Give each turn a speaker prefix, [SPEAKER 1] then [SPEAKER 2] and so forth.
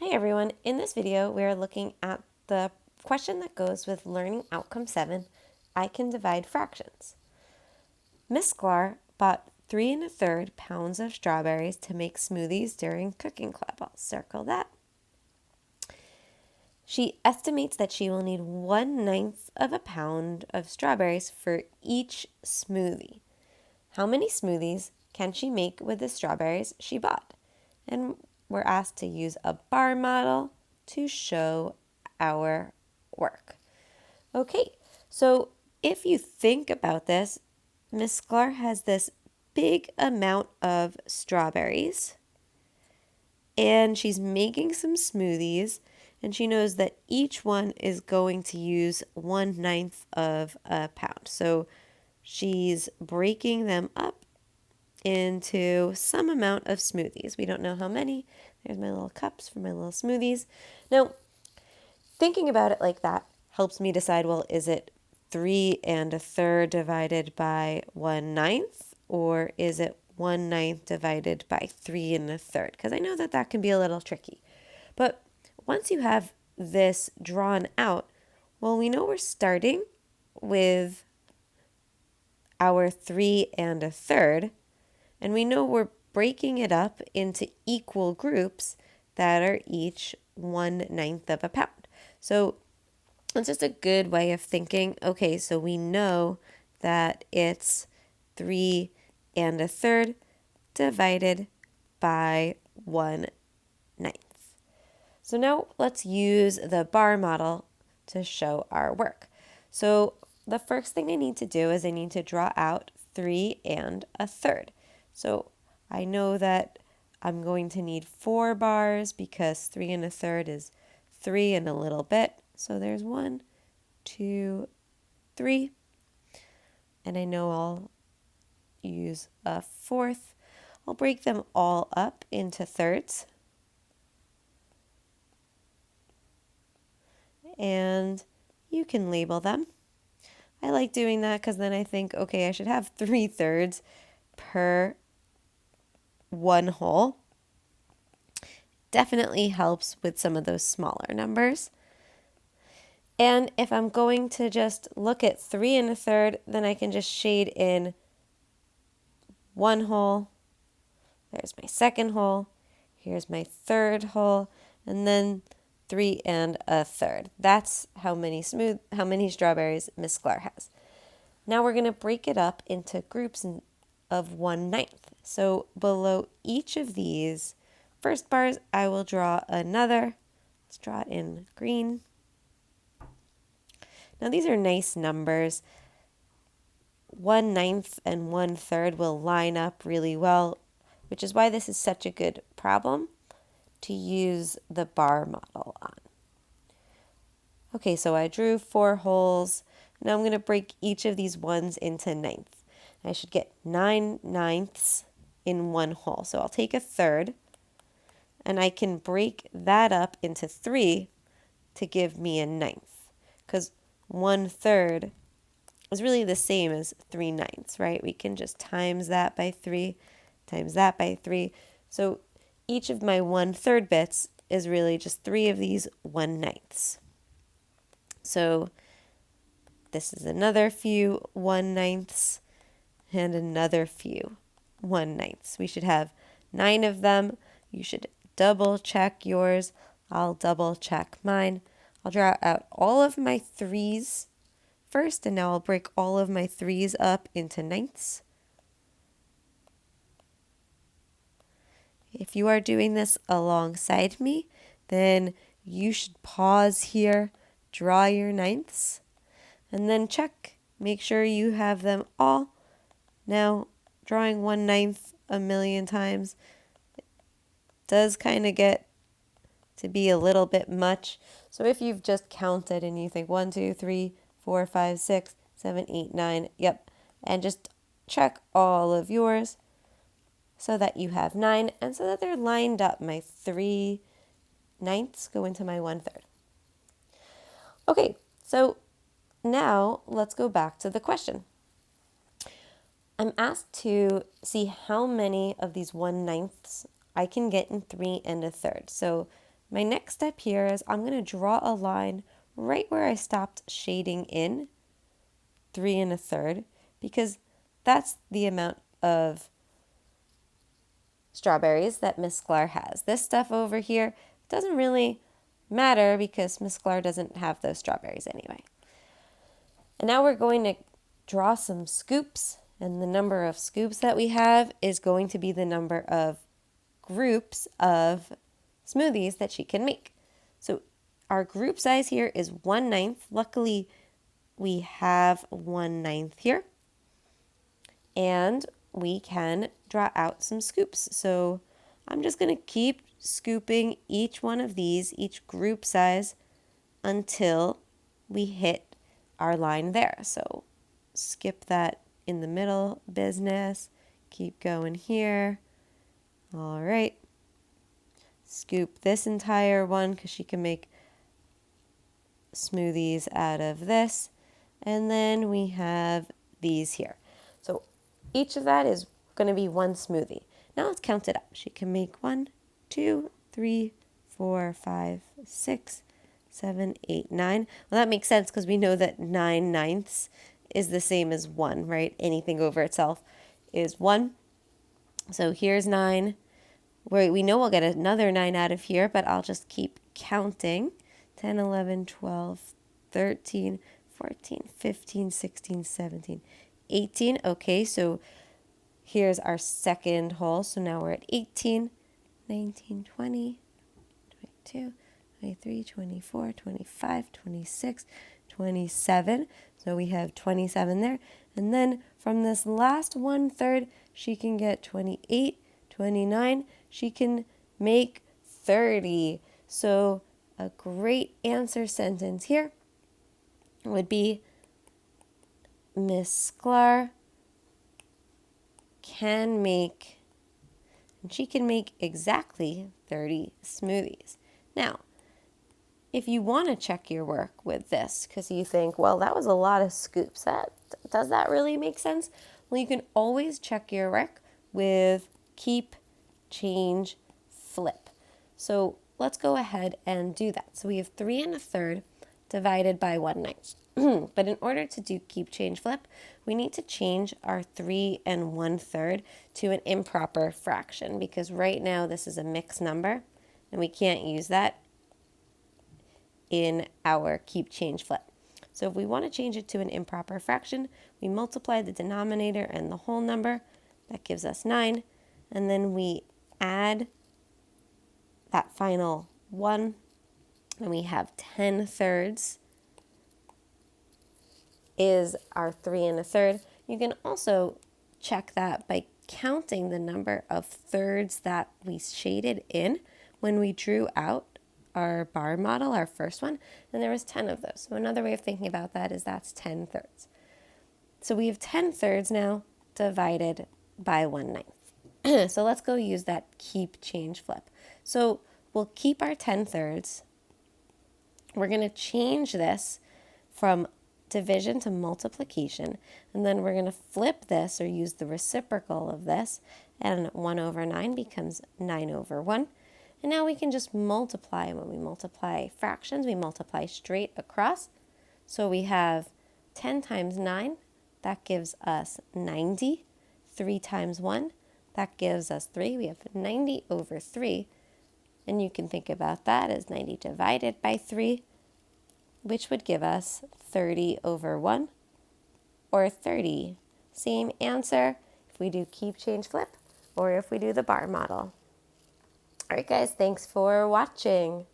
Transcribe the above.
[SPEAKER 1] Hey everyone, in this video we are looking at the question that goes with learning outcome 7, I can divide fractions. Miss Sklar bought 3 1/3 pounds of strawberries to make smoothies during cooking club. I'll circle that. She estimates that she will need 1/9 of a pound of strawberries for each smoothie. How many smoothies can she make with the strawberries she bought? And we're asked to use a bar model to show our work. Okay, so if you think about this, Miss Sklar has this big amount of strawberries and she's making some smoothies, and she knows that each one is going to use 1/9 of a pound. So she's breaking them up into some amount of smoothies. We don't know how many. There's my little cups for my little smoothies. Now, thinking about it like that helps me decide, well, is it 3 1/3 divided by 1/9, or is it 1/9 divided by 3 1/3? Because I know that that can be a little tricky. But once you have this drawn out, well, we know we're starting with our 3 1/3, and we know we're breaking it up into equal groups that are each 1/9 of a pound. So it's just a good way of thinking, okay, so we know that it's 3 1/3 divided by 1/9. So now let's use the bar model to show our work. So the first thing I need to do is I need to draw out 3 1/3. So I know that I'm going to need 4 bars because 3 1/3 is 3 and a little bit. So there's 1, 2, 3. And I know I'll use a 4th. I'll break them all up into thirds. And you can label them. I like doing that because then I think, okay, I should have 3/3 per one whole. Definitely helps with some of those smaller numbers. And if I'm going to just look at 3 1/3, then I can just shade in one whole. There's my second whole. Here's my third whole, and then 3 1/3. That's how many strawberries Miss Sklar has. Now we're going to break it up into groups of 1/9. So below each of these first bars, I will draw another. Let's draw it in green. Now these are nice numbers. 1/9 and 1/3 will line up really well, which is why this is such a good problem to use the bar model on. Okay, so I drew 4 holes. Now I'm going to break each of these ones into 9ths. I should get 9 9ths in one hole. So I'll take a third, and I can break that up into 3 to give me a 9th, because 1/3 is really the same as 3 9ths, right? We can just times that by 3, times that by 3. So each of my 1/3 bits is really just 3 of these 1/9ths. So this is another few 1/9ths and another few 1/9ths. We should have 9 of them. You should double check yours. I'll double check mine. I'll draw out all of my 3s first, and now I'll break all of my 3s up into 9ths. If you are doing this alongside me, then you should pause here, draw your 9ths, and then check. Make sure you have them all. Now, drawing 1/9 a million times does kind of get to be a little bit much. So if you've just counted and you think 1, 2, 3, 4, 5, 6, 7, 8, 9, yep, and just check all of yours so that you have 9 and so that they're lined up. My 3/9 go into my 1/3. Okay, so now let's go back to the question. I'm asked to see how many of these 1/9 I can get in 3 1/3. So My next step here is I'm going to draw a line right where I stopped shading in 3 1/3, because that's the amount of strawberries that Miss Sklar has. This stuff over here doesn't really matter because Miss Sklar doesn't have those strawberries anyway. And now we're going to draw some scoops, and the number of scoops that we have is going to be the number of groups of smoothies that she can make. So our group size here is 1/9. Luckily, we have 1/9 here. And we can draw out some scoops. So I'm just going to keep scooping each one of these, each group size, until we hit our line there. So skip that in the middle business, keep going here. All right. Scoop this entire one because she can make smoothies out of this. And then we have these here. So each of that is going to be one smoothie. Now let's count it up. She can make 1, 2, 3, 4, 5, 6, 7, 8, 9. Well, that makes sense because we know that 9/9 is the same as 1, right? Anything over itself is 1. So here's 9. We know we'll get another 9 out of here, but I'll just keep counting. 10, 11, 12, 13, 14, 15, 16, 17, 18. Okay, so here's our second hole. So now we're at 18, 19, 20, 22, 23, 24, 25, 26, 27. So we have 27 there. And then from this last 1/3, she can get 28, 29. She can make 30. So a great answer sentence here would be Miss Sklar can make, and she can make exactly 30 smoothies. Now, if you want to check your work with this because you think, well, that was a lot of scoops, does that really make sense? Well, you can always check your work with keep, change, flip. So let's go ahead and do that. So we have 3 1/3 divided by 1/9. But in order to do keep, change, flip, we need to change our 3 1/3 to an improper fraction because right now this is a mixed number and we can't use that in our keep, change, flip. So if we want to change it to an improper fraction, we multiply the denominator and the whole number. That gives us 9. And then we add that final 1, and we have 10/3 is our 3 1/3. You can also check that by counting the number of thirds that we shaded in when we drew out our bar model, our first one, and there was 10 of those. So another way of thinking about that is that's 10/3. So we have 10/3 now divided by 1/9. So let's go use that keep, change, flip. So we'll keep our 10/3. We're going to change this from division to multiplication, and then we're going to flip this or use the reciprocal of this, and 1/9 becomes 9/1. And now we can just multiply. When we multiply fractions, we multiply straight across. So we have 10 times 9, that gives us 90. 3 times 1, that gives us 3. We have 90/3. And you can think about that as 90 divided by 3, which would give us 30/1 or 30. Same answer if we do keep, change, flip or if we do the bar model. All right, guys, thanks for watching.